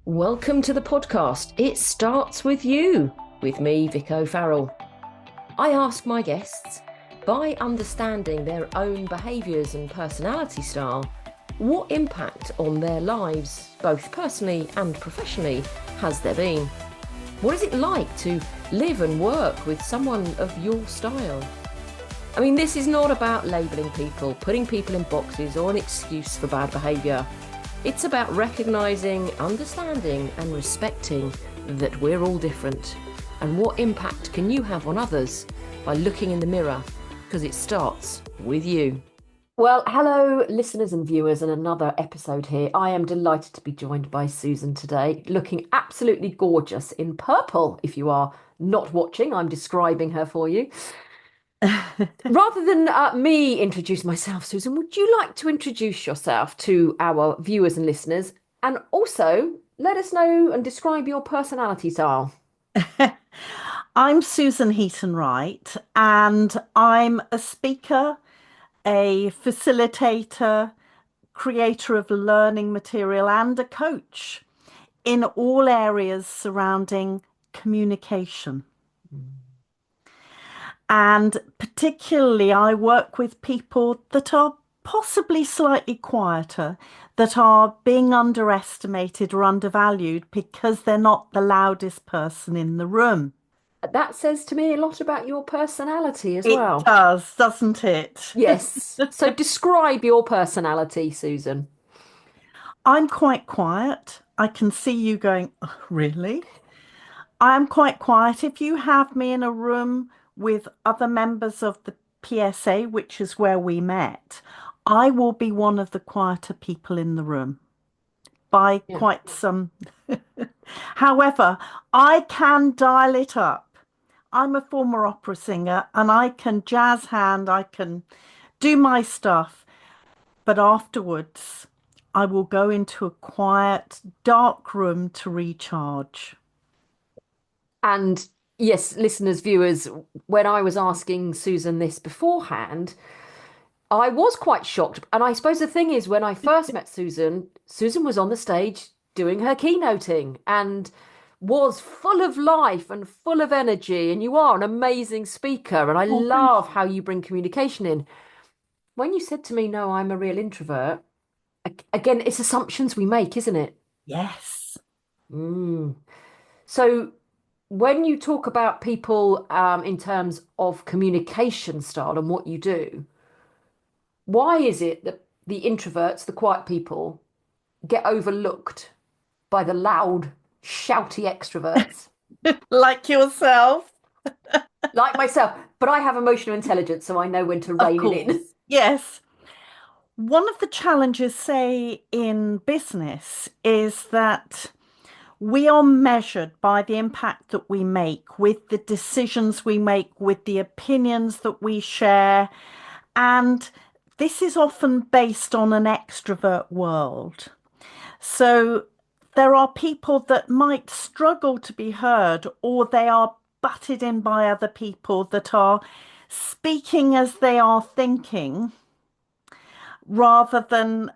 Welcome to the podcast. It starts with you, with me, Vic O'Farrell. I ask my guests, by understanding their own behaviours and personality style, what impact on their lives, both personally and professionally, has there been? What is it like to live and work with someone of your style? I mean, this is not about labelling people, putting people in boxes, or an excuse for bad behaviour. It's about recognising, understanding and respecting that we're all different. And what impact can you have on others by looking in the mirror? Because it starts with you. Well, hello, listeners and viewers, and another episode here. I am delighted to be joined by Susan today, looking absolutely gorgeous in purple. If you are not watching, I'm describing her for you. Rather than me introduce myself, Susan, would you like to introduce yourself to our viewers and listeners, and also let us know and describe your personality style? I'm Susan Heaton Wright, and I'm a speaker, a facilitator, creator of learning material, and a coach in all areas surrounding communication. And particularly, I work with people that are possibly slightly quieter, that are being underestimated or undervalued because they're not the loudest person in the room. That says to me a lot about your personality as It well. does, doesn't it? Yes. So describe your personality, Susan. I'm quite quiet. I can see you going, "Oh, really?" I am quite quiet. If you have me in a room with other members of the PSA, which is where we met, I will be one of the quieter people in the room by Yeah. quite some. However, I can dial it up. I'm a former opera singer and I can jazz hand, I can do my stuff. But afterwards, I will go into a quiet, dark room to recharge. And yes, listeners, viewers, when I was asking Susan this beforehand, I was quite shocked. And I suppose the thing is, when I first met Susan, Susan was on the stage doing her keynoting and was full of life and full of energy. And you are an amazing speaker. And I Oh, thank love you. how you bring communication in. When you said to me, no, I'm a real introvert, again, it's assumptions we make, isn't it? Yes. Mm. So when you talk about people in terms of communication style and what you do, why is it that the introverts, the quiet people, get overlooked by the loud, shouty extroverts Like yourself, like myself? But I have emotional intelligence, so I know when to of rein it in. course. Yes. One of the challenges, say, in business is that we are measured by the impact that we make, with the decisions we make, with the opinions that we share. And this is often based on an extrovert world. So there are people that might struggle to be heard, or they are butted in by other people that are speaking as they are thinking, rather than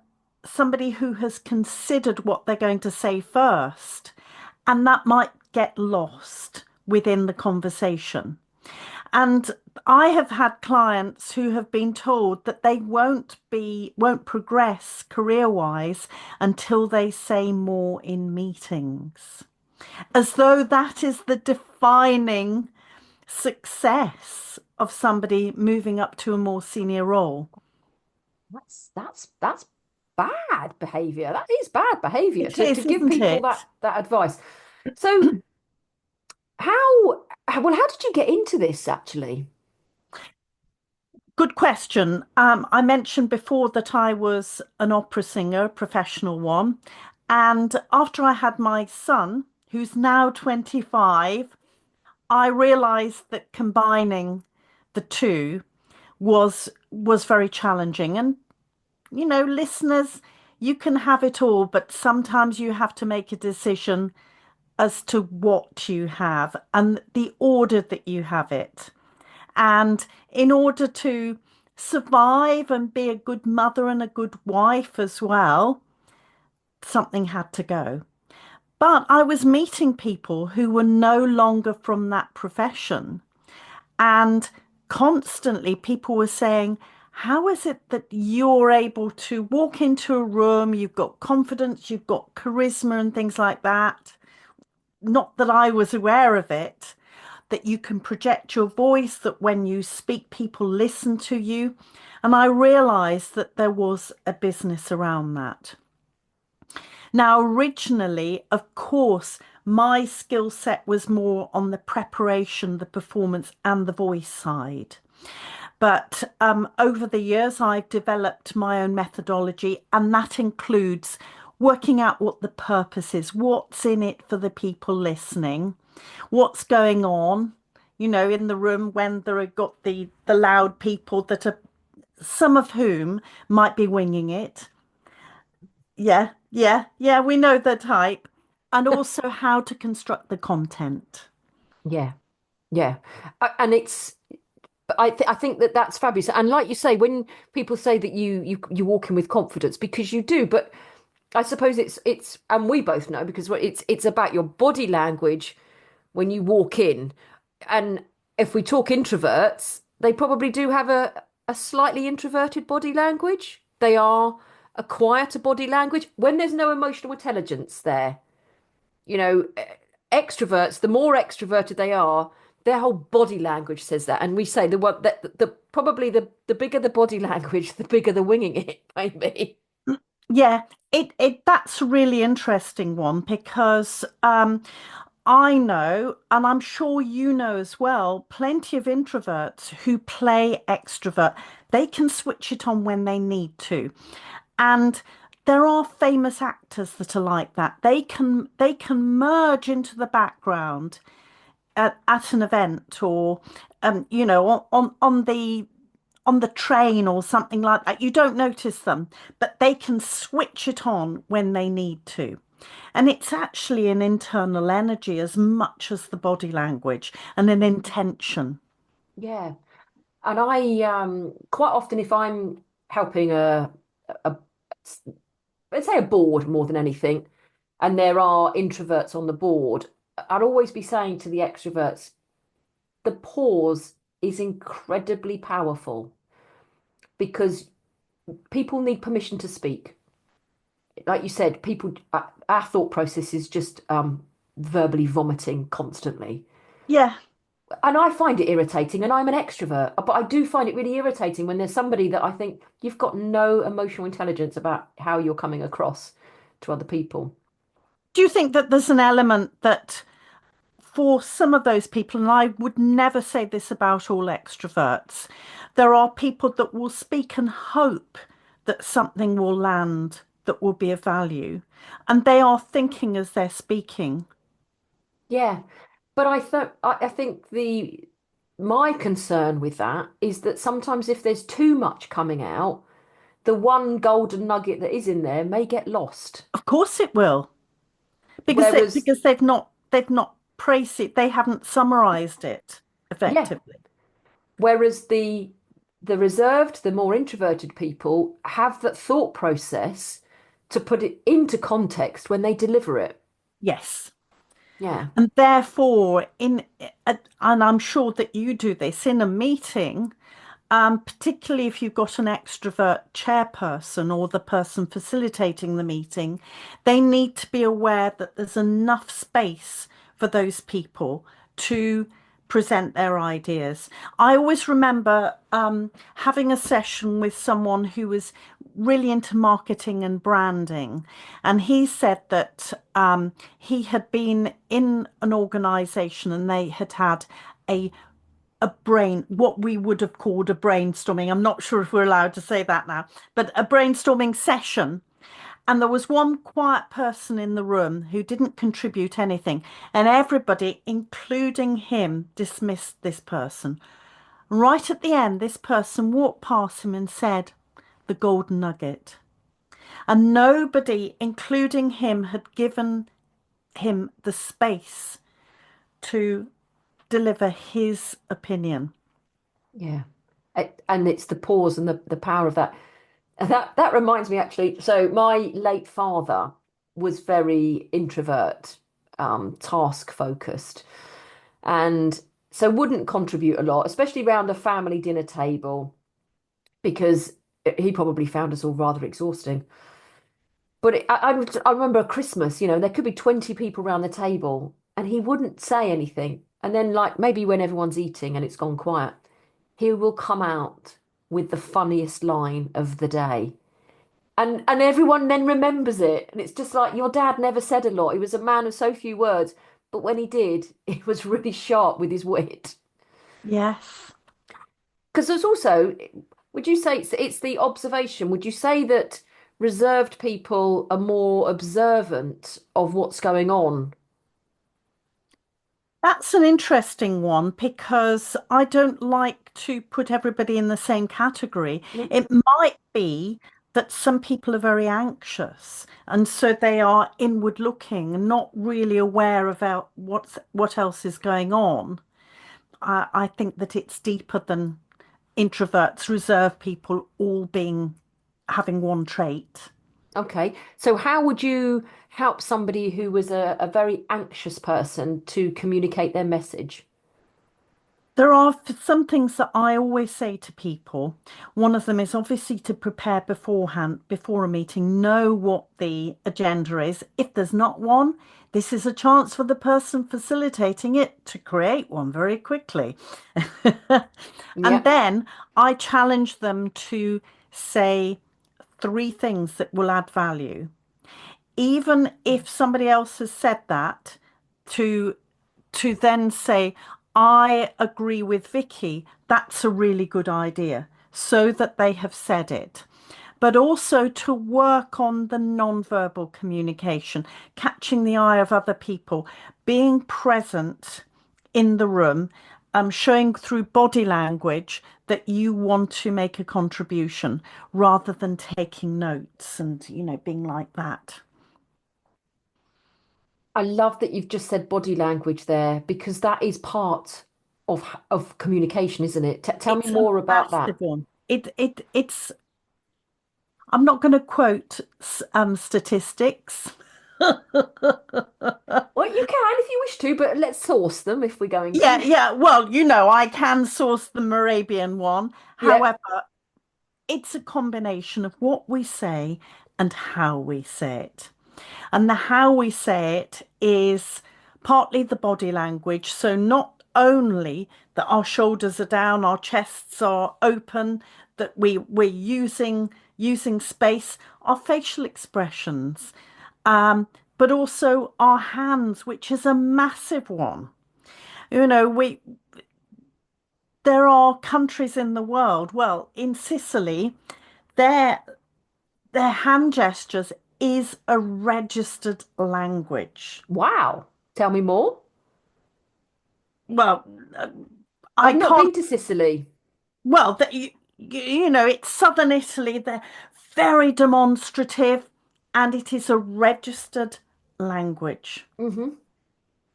somebody who has considered what they're going to say first. And that might get lost within the conversation. And I have had clients who have been told that they won't progress career-wise until they say more in meetings, as though that is the defining success of somebody moving up to a more senior role. That's bad behavior. That is bad behavior It to is, give isn't people it? that advice. So how how did you get into this actually? Good question. I mentioned before that I was an opera singer, a professional one. And after I had my son, who's now 25, I realized that combining the two was very challenging. And listeners, you can have it all, but sometimes you have to make a decision as to what you have and the order that you have it. And in order to survive and be a good mother and a good wife as well, something had to go. But I was meeting people who were no longer from that profession. And constantly people were saying, how is it that you're able to walk into a room, you've got confidence, you've got charisma and things like that? Not that I was aware of it, that you can project your voice, that when you speak, people listen to you. And I realized that there was a business around that. Now, originally, of course, my skill set was more on the preparation, the performance, and the voice side. But over the years, I've developed my own methodology, and that includes working out what the purpose is, what's in it for the people listening, what's going on, in the room when there are got the loud people that are some of whom might be winging it. Yeah, yeah, yeah, we know the type. And also how to construct the content. Yeah, yeah. And I think that that's fabulous. And like you say, when people say that you walk in with confidence, because you do, but I suppose it's and we both know because it's about your body language when you walk in. And if we talk introverts, they probably do have a slightly introverted body language. They are a quieter body language when there's no emotional intelligence there. You know, extroverts, the more extroverted they are, their whole body language says that. And we say the one that the probably the bigger the body language, the bigger the winging it, maybe. Yeah, it that's a really interesting one because I know, and I'm sure you know as well, plenty of introverts who play extrovert. They can switch it on when they need to. And there are famous actors that are like that. They can merge into the background at an event or on the train or something like that. You don't notice them, but they can switch it on when they need to. And it's actually an internal energy as much as the body language and an intention. Yeah. And I quite often if I'm helping a let's say a board more than anything, and there are introverts on the board, I'd always be saying to the extroverts, the pause is incredibly powerful because people need permission to speak. Like you said, people, our thought process is just verbally vomiting constantly. Yeah. And I find it irritating, and I'm an extrovert, but I do find it really irritating when there's somebody that I think you've got no emotional intelligence about how you're coming across to other people. Do you think that there's an element that for some of those people, and I would never say this about all extroverts, there are people that will speak and hope that something will land that will be of value, and they are thinking as they're speaking. Yeah, but I think the my concern with that is that sometimes if there's too much coming out, the one golden nugget that is in there may get lost. Of course it will, because they, Whereas, because they've not praised it, they haven't summarized it yeah, effectively. whereas the reserved, the more introverted people have that thought process to put it into context when they deliver it. Yes. Yeah. And therefore, and I'm sure that you do this in a meeting, particularly if you've got an extrovert chairperson or the person facilitating the meeting, they need to be aware that there's enough space for those people to present their ideas. I always remember having a session with someone who was really into marketing and branding, and he said that he had been in an organization and they had had a what we would have called a brainstorming. I'm not sure if we're allowed to say that now, but a brainstorming session. And there was one quiet person in the room who didn't contribute anything. And everybody, including him, dismissed this person. Right at the end, this person walked past him and said, the golden nugget. And nobody, including him, had given him the space to deliver his opinion. Yeah. And it's the pause and the power of that. And that reminds me actually, so my late father, was very introvert, task focused, and so wouldn't contribute a lot, especially around a family dinner table, because he probably found us all rather exhausting. But I remember a Christmas, there could be 20 people around the table and he wouldn't say anything. And then, like, maybe when everyone's eating and it's gone quiet, he will come out with the funniest line of the day. And everyone then remembers it. And it's just like, your dad never said a lot. He was a man of so few words. But when he did, he was really sharp with his wit. Yes. Because there's also, would you say it's the observation? Would you say that reserved people are more observant of what's going on? That's an interesting one because I don't like to put everybody in the same category. Mm. It might be that some people are very anxious and so they are inward looking and not really aware about what else is going on. I think that it's deeper than introverts, reserved people all being having one trait. Okay. So how would you help somebody who was a very anxious person to communicate their message? There are some things that I always say to people. One of them is obviously to prepare beforehand, before a meeting, know what the agenda is. If there's not one, this is a chance for the person facilitating it to create one very quickly. And Yeah. then I challenge them to say three things that will add value. Even if somebody else has said that, to then say, I agree with Vicky, that's a really good idea, so that they have said it. But also to work on the non-verbal communication, catching the eye of other people, being present in the room, showing through body language that you want to make a contribution rather than taking notes and, being like that. I love that you've just said body language there because that is part of communication, isn't it? Tell me It's a more about that. massive one. It's I'm not going to quote statistics. Well, you can if you wish to, but let's source them if we're going Yeah, to. yeah. Well, I can source the Moravian one. Yeah. However, it's a combination of what we say and how we say it. And the how we say it is partly the body language. So not only that our shoulders are down, our chests are open, that we're using space, our facial expressions, but also our hands, which is a massive one. We there are countries in the world, well, in Sicily, their their hand gestures is a registered language. Wow. Tell me more. Well, I I've not can't. been to Sicily. Well, it's southern Italy. They're very demonstrative, and it is a registered language. Hmm.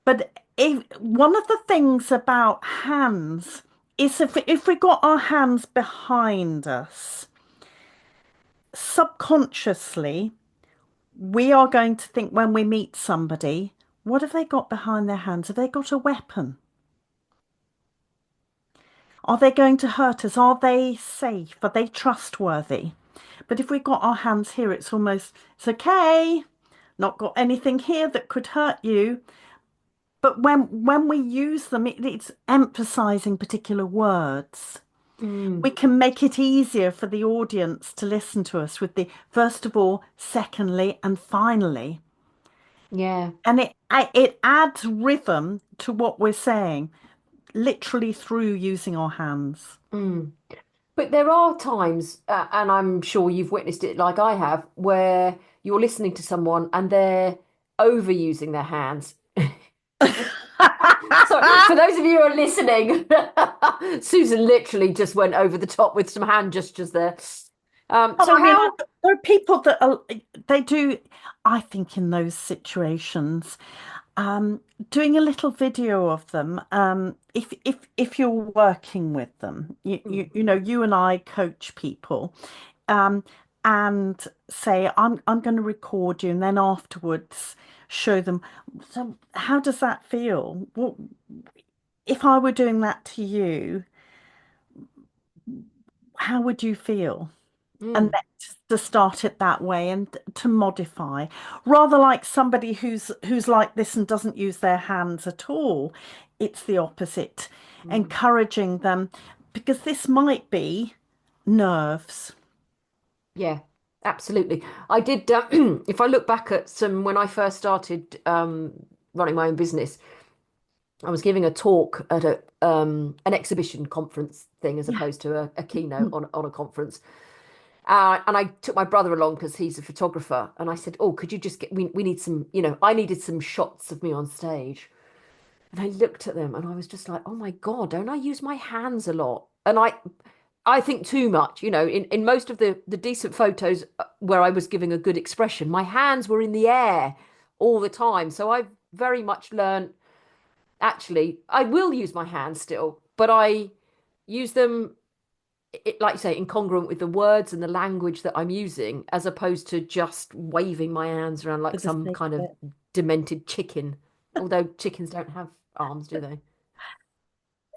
But if one of the things about hands is if we got our hands behind us, subconsciously, we are going to think when we meet somebody, what have they got behind their hands? Have they got a weapon? Are they going to hurt us? Are they safe? Are they trustworthy? But if we've got our hands here, it's okay. Not got anything here that could hurt you. But when we use them, it's emphasizing particular words. We Mm. can make it easier for the audience to listen to us with the first of all, secondly, and finally. Yeah. And it adds rhythm to what we're saying, literally through using our hands. Mm. But there are times, and I'm sure you've witnessed it like I have, where you're listening to someone and they're overusing their hands. So, for those of you who are listening, Susan literally just went over the top with some hand gestures there. Oh, So I mean, how? there are people that they do, I think, in those situations, um, doing a little video of them. If you're working with them, Mm. you and I coach people, um, and say, I'm going to record you, and then afterwards show them. So how does that feel? What if I were doing that to you, how would you feel? And Mm. then to start it that way and to modify, rather like somebody who's like this and doesn't use their hands at all. It's the opposite, Mm. encouraging them, because this might be nerves. Yeah, absolutely. I did, if I look back at some, when I first started running my own business, I was giving a talk at an exhibition conference thing as Yeah. opposed to a keynote on a conference. And I took my brother along because he's a photographer. And I said, "Oh, could you just we need some, I needed some shots of me on stage." And I looked at them and I was just like, "Oh my God, don't I use my hands a lot?" And I think too much, in most of the decent photos where I was giving a good expression, my hands were in the air all the time. So I've very much learned, actually, I will use my hands still, but I use them, like you say, incongruent with the words and the language that I'm using, as opposed to just waving my hands around For like the some sake kind of of it. demented chicken. Although chickens don't have arms, do they?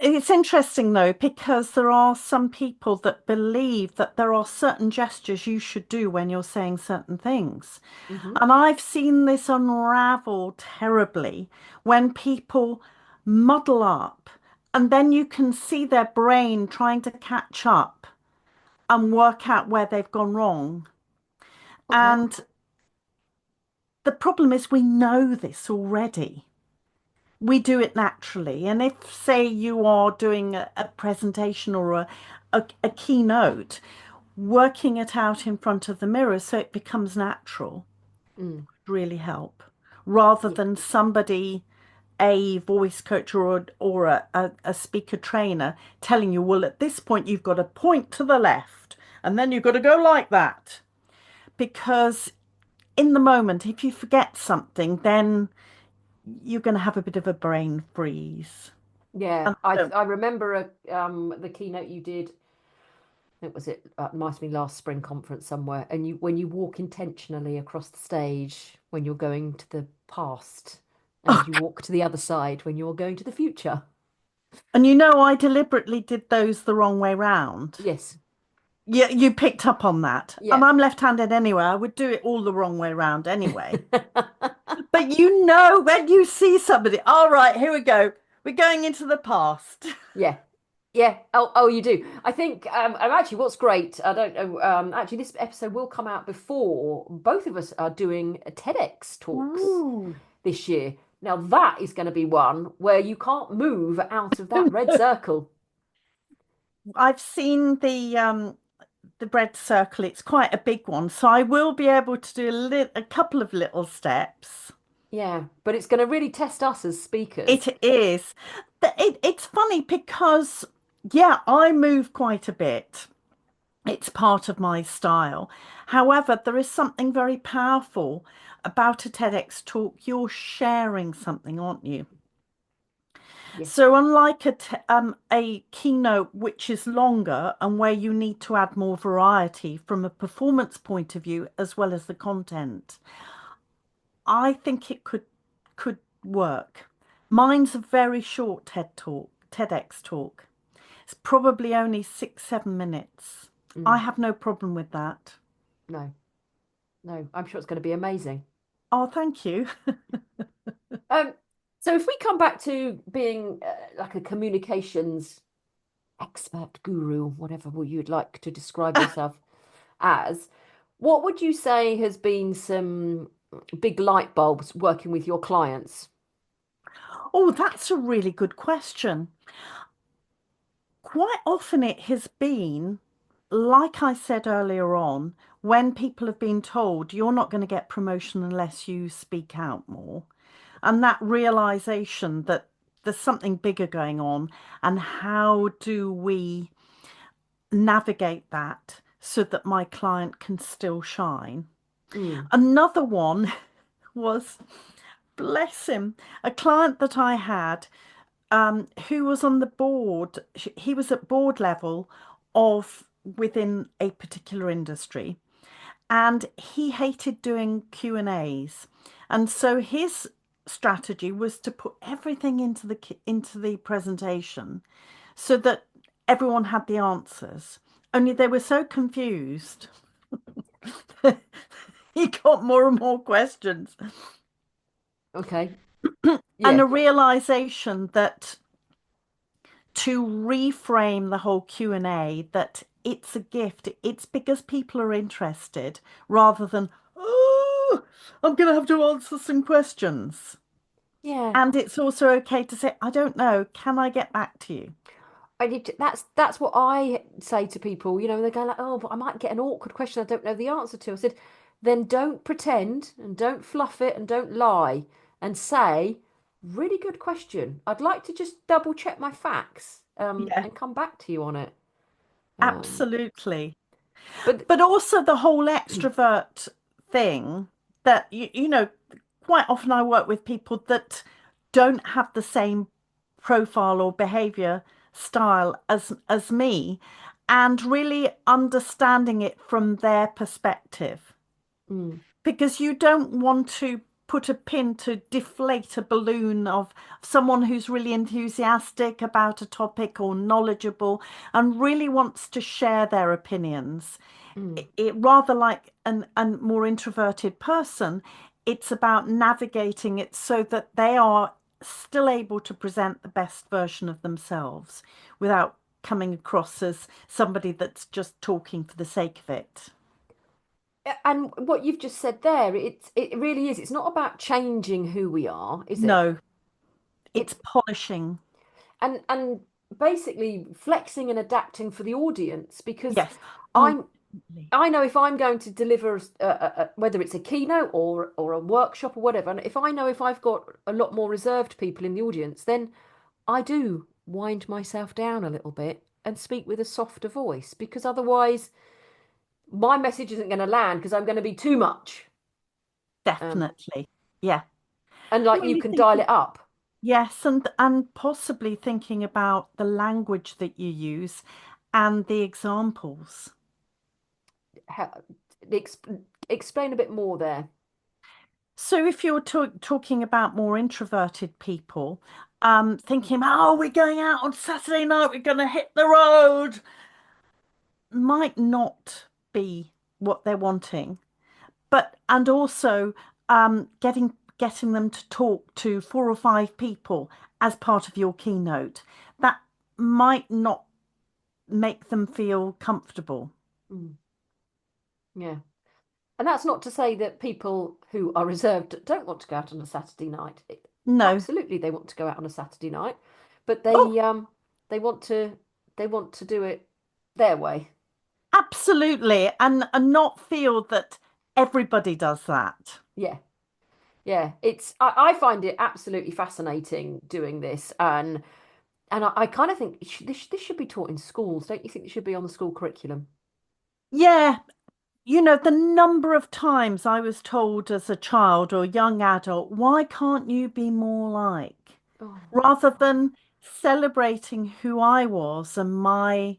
It's interesting though, because there are some people that believe that there are certain gestures you should do when you're saying certain things. Hmm. And I've seen this unravel terribly when people muddle up, and then you can see their brain trying to catch up and work out where they've gone wrong. Okay. And the problem is, we know this already. We do it naturally. And if, say, you are doing a presentation or a keynote, working it out in front of the mirror so it becomes natural Mm. really help, rather Yeah. than somebody, a voice coach or a speaker trainer telling you, well, at this point you've got to point to the left and then you've got to go like that. Because in the moment, if you forget something, then you're going to have a bit of a brain freeze. Yeah, And I I don't. I remember the keynote you did. It was it might have been last spring conference somewhere, and you when you walk intentionally across the stage when you're going to the past, Oh, and you walk to the other side when you're going to the future. and you know, I deliberately did those the wrong way round. Yes. Yeah, you picked up on that. And Yeah. I'm left-handed anyway. I would do it all the wrong way round anyway. But you know, when you see somebody, all right, here we go. We're going into the past. Yeah. Yeah. Oh, you do. I think, and actually, what's great, I don't know, actually, this episode will come out before both of us are doing TEDx talks Ooh. this year. Now, that is going to be one where you can't move out of that red circle. I've seen the red circle. It's quite a big one, so I will be able to do a couple of little steps. Yeah. But it's going to really test us as speakers. It is. It's funny because, yeah, I move quite a bit. It's part of my style. However, there is something very powerful about a TEDx talk. You're sharing something, aren't you? Yes. So unlike a keynote which is longer and where you need to add more variety from a performance point of view as well as the content, I think it could work. Mine's a very short TEDx talk. It's probably only 6, 7 minutes. I Mm. have no problem with that. No, no, I'm sure it's going to be amazing. Oh, thank you. Um, so if we come back to being like a communications expert guru, whatever you'd like to describe yourself as, what would you say has been some big light bulbs working with your clients? Oh, that's a really good question. Quite often it has been, like I said earlier on, when people have been told you're not going to get promotion unless you speak out more. And that realization that there's something bigger going on, and how do we navigate that so that my client can still shine? Mm. Another one was, bless him, a client that I had who was on the board. He was at board level of within a particular industry. and he hated doing Q&As. And so his strategy was to put everything into the presentation so that everyone had the answers. Only they were so confused. He got more and more questions. Okay. And Yeah. a realization that to reframe the whole Q&A, that it's a gift. It's because people are interested rather than, oh, I'm going to have to answer some questions. Yeah. And it's also okay to say, I don't know, can I get back to you? That's what I say to people. They go like, "Oh, but I might get an awkward question I don't know the answer to." I said, "Then don't pretend and don't fluff it and don't lie and say, really good question. I'd like to just double check my facts Yeah, and come back to you on it." Um, absolutely. but But also the whole extrovert thing that quite often I work with people that don't have the same profile or behavior style as me, and really understanding it from their perspective, mm, because you don't want to put a pin to deflate a balloon of someone who's really enthusiastic about a topic or knowledgeable and really wants to share their opinions. mm. It rather like an more introverted person, it's about navigating it so that they are still able to present the best version of themselves without coming across as somebody that's just talking for the sake of it. And what you've just said there, it really is. It's not about changing who we are, is it? No, it's It's polishing. and basically flexing and adapting for the audience because Yes. Oh, I'm definitely. I know if I'm going to deliver whether it's a keynote or a workshop or whatever, and if I know if I've got a lot more reserved people in the audience, then I do wind myself down a little bit and speak with a softer voice because otherwise my message isn't going to land because I'm going to be too much. Um, Definitely. Yeah. and like you Really can dial thinking. it up. Yes, and possibly thinking about the language that you use and the examples. Ha- ex- Explain a bit more there. So if you're talking about more introverted people, thinking, oh, we're going out on Saturday night, we're going to hit the road, might not be what they're wanting. But and also getting them to talk to 4 or 5 people as part of your keynote, that might not make them feel comfortable. Mm, yeah. And that's not to say that people who are reserved don't want to go out on a Saturday night. No. Absolutely, they want to go out on a Saturday night, but Oh, they want to they want to do it their way. absolutely. And not feel that everybody does that. Yeah, yeah. I find it absolutely fascinating doing this, and I kind of think this should be taught in schools. Don't you think it should be on the school curriculum? Yeah, the number of times I was told as a child or young adult, why can't you be more like? Oh, Rather than celebrating who I was and my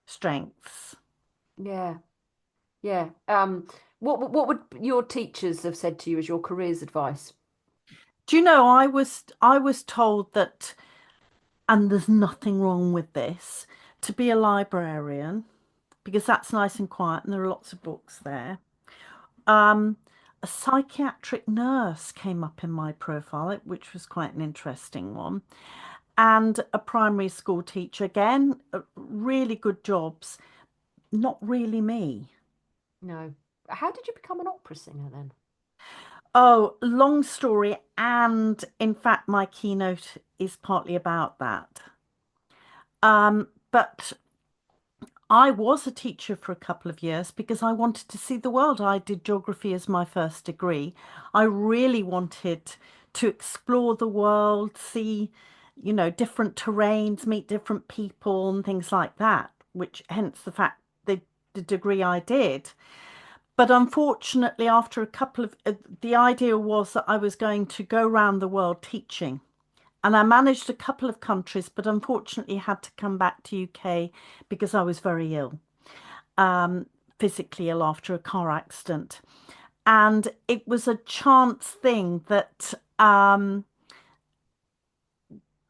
strengths. yeah, yeah. What would your teachers have said to you as your careers advice? Do you know, I was told that, and there's nothing wrong with this, to be a librarian because that's nice and quiet and there are lots of books there. Um, a psychiatric nurse came up in my profile, which was quite an interesting one, and a primary school teacher, again, really good jobs, not really me. No. How did you become an opera singer then? Oh, long story. And in fact, my keynote is partly about that. But I was a teacher for a couple of years because I wanted to see the world. I did geography as my first degree. I really wanted to explore the world, see, different terrains, meet different people and things like that, which hence the fact the degree I did. But unfortunately, after a couple of, the idea was that I was going to go around the world teaching. And I managed a couple of countries, but unfortunately had to come back to UK because I was very ill. physically ill after a car accident. And it was a chance thing that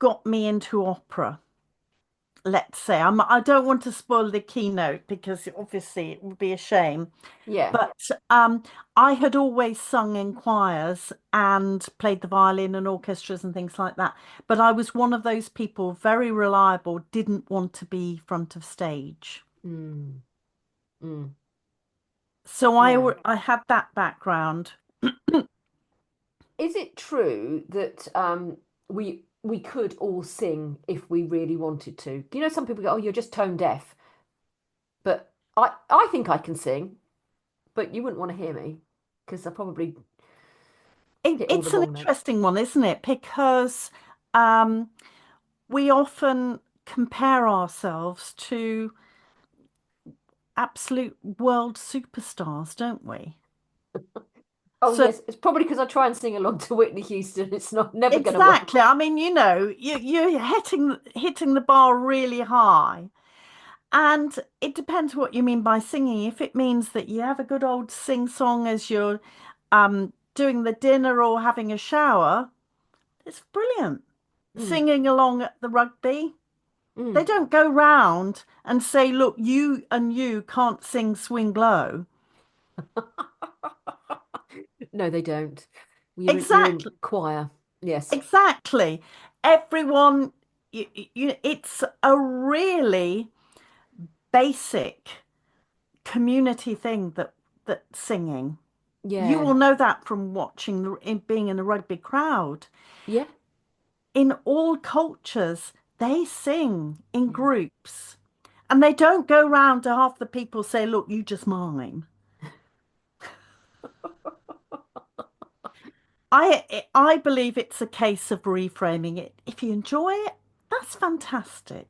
got me into opera, let's say. I don't want to spoil the keynote because obviously it would be a shame. Yeah. But I had always sung in choirs and played the violin and orchestras and things like that. But I was one of those people, very reliable, didn't want to be front of stage. Mm, mm, So yeah. I had that background. Is it true that we could all sing if we really wanted to? Do you know some people go, "Oh, you're just tone deaf," but I think I can sing, but you wouldn't want to hear me because I probably hit all the It's an wrong notes. interesting one, isn't it? Because um, we often compare ourselves to absolute world superstars, don't we? Oh So yes, it's probably because I try and sing along to Whitney Houston. It's not never going to exactly. work. I mean, you're hitting the bar really high. And it depends what you mean by singing. If it means that you have a good old sing song as you're doing the dinner or having a shower, it's brilliant. Mm, Singing along at the rugby, they mm. don't go round and say, look, you and you can't sing Swing Low. No, they don't. You're in Exactly, choir. Yes. exactly. Everyone, it's a really basic community thing that singing. You Yeah. will know that from watching being in a rugby crowd. Yeah. In all cultures, they sing in Yeah. groups, and they don't go round to half the people say, "Look, you just mime." I believe it's a case of reframing it. If you enjoy it, that's fantastic.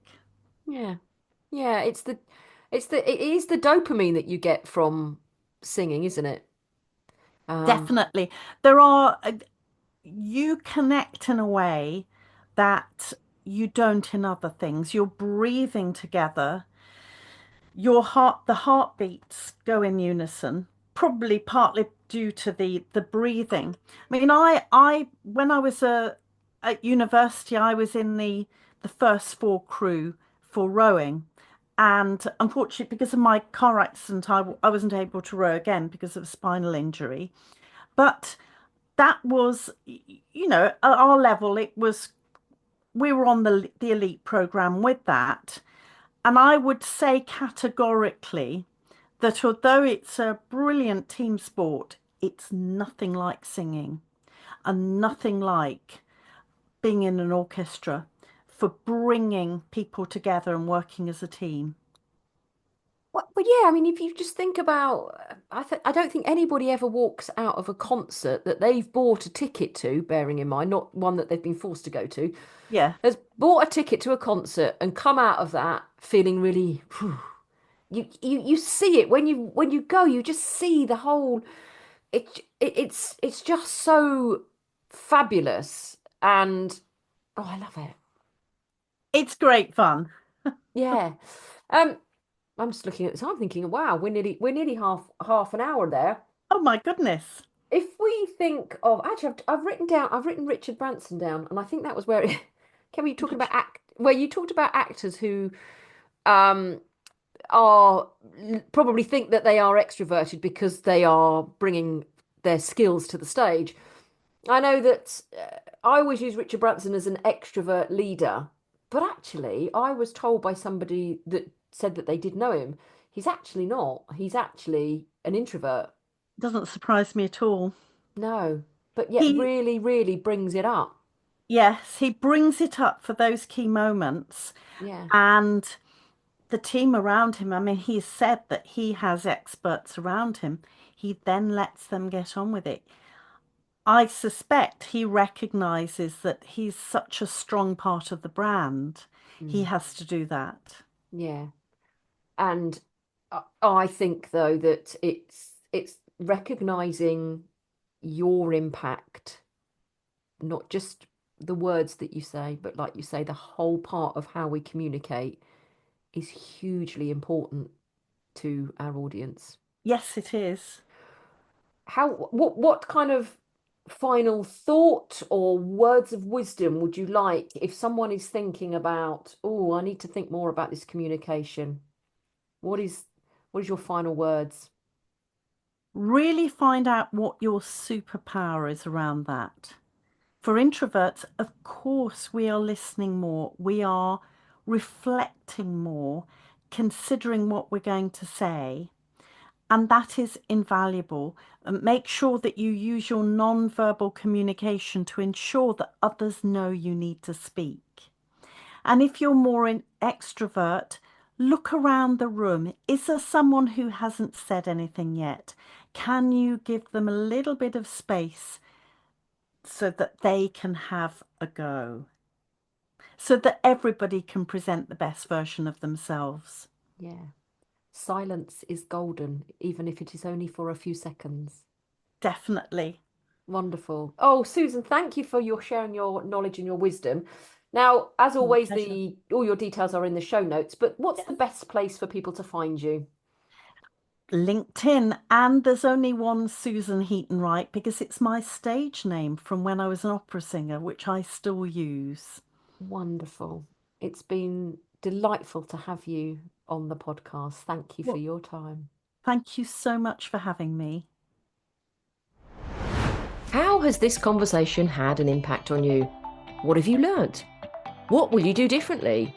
Yeah. Yeah. It is the dopamine that you get from singing, isn't it? Um, Definitely. There are you connect in a way that you don't in other things. You're breathing together. The heartbeats go in unison, probably partly due to the breathing. I mean, when I was at university, I was in the first four crew for rowing. And unfortunately, because of my car accident, I wasn't able to row again because of a spinal injury. But that was, at our level, we were on the elite program with that. And I would say categorically that although it's a brilliant team sport, it's nothing like singing and nothing like being in an orchestra for bringing people together and working as a team. well, yeah, I mean, if you just think about, I don't think anybody ever walks out of a concert that they've bought a ticket to, bearing in mind, not one that they've been forced to go to, Yeah, has bought a ticket to a concert and come out of that feeling really, phew. You see it when you go, you just see the whole, it's just so fabulous. And oh, I love it. it's great fun. Yeah. Um, I'm just looking at the time thinking, wow, we're nearly half an hour there. Oh my goodness. If we think of actually, I've written Richard Branson down, and I think that was where it, can we talking about act where you talked about actors who um are probably think that they are extroverted because they are bringing their skills to the stage. I know that I always use Richard Branson as an extrovert leader, but actually, I was told by somebody that said that they did know him, he's actually not. He's actually an introvert. Doesn't surprise me at all. No, but yet He, really, really brings it up. yes, he brings it up for those key moments. Yeah. And the team around him, I mean, he said that he has experts around him. He then lets them get on with it. I suspect he recognizes that he's such a strong part of the brand. He Mm. has to do that. Yeah. And I think though that it's recognizing your impact, not just the words that you say, but like you say, the whole part of how we communicate is hugely important to our audience. Yes, it is. What kind of final thought or words of wisdom would you like if someone is thinking about, oh, I need to think more about this communication? What is your final words? Really find out what your superpower is around that. For introverts, of course, we are listening more. We are reflecting more, considering what we're going to say. And that is invaluable. And make sure that you use your non-verbal communication to ensure that others know you need to speak. And if you're more an extrovert, look around the room. Is there someone who hasn't said anything yet? Can you give them a little bit of space so that they can have a go? So that everybody can present the best version of themselves. Yeah. Silence is golden, even if it is only for a few seconds. Definitely. Wonderful. Oh, Susan, thank you for your sharing your knowledge and your wisdom. Now, as My always, pleasure. all your details are in the show notes, but what's the Yes. best place for people to find you? LinkedIn, and there's only one Susan Heaton Wright because it's my stage name from when I was an opera singer, which I still use. Wonderful. It's been delightful to have you on the podcast. Thank you for Well, your time. thank you so much for having me. How has this conversation had an impact on you? What have you learnt? What will you do differently?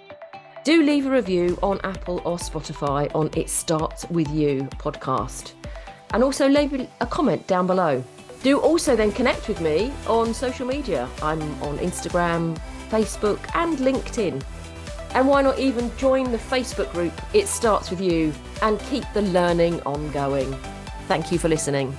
Do leave a review on Apple or Spotify on It Starts With You podcast. And also leave a comment down below. Do also then connect with me on social media. I'm on Instagram, Facebook and LinkedIn. And why not even join the Facebook group It Starts With You and keep the learning ongoing. Thank you for listening.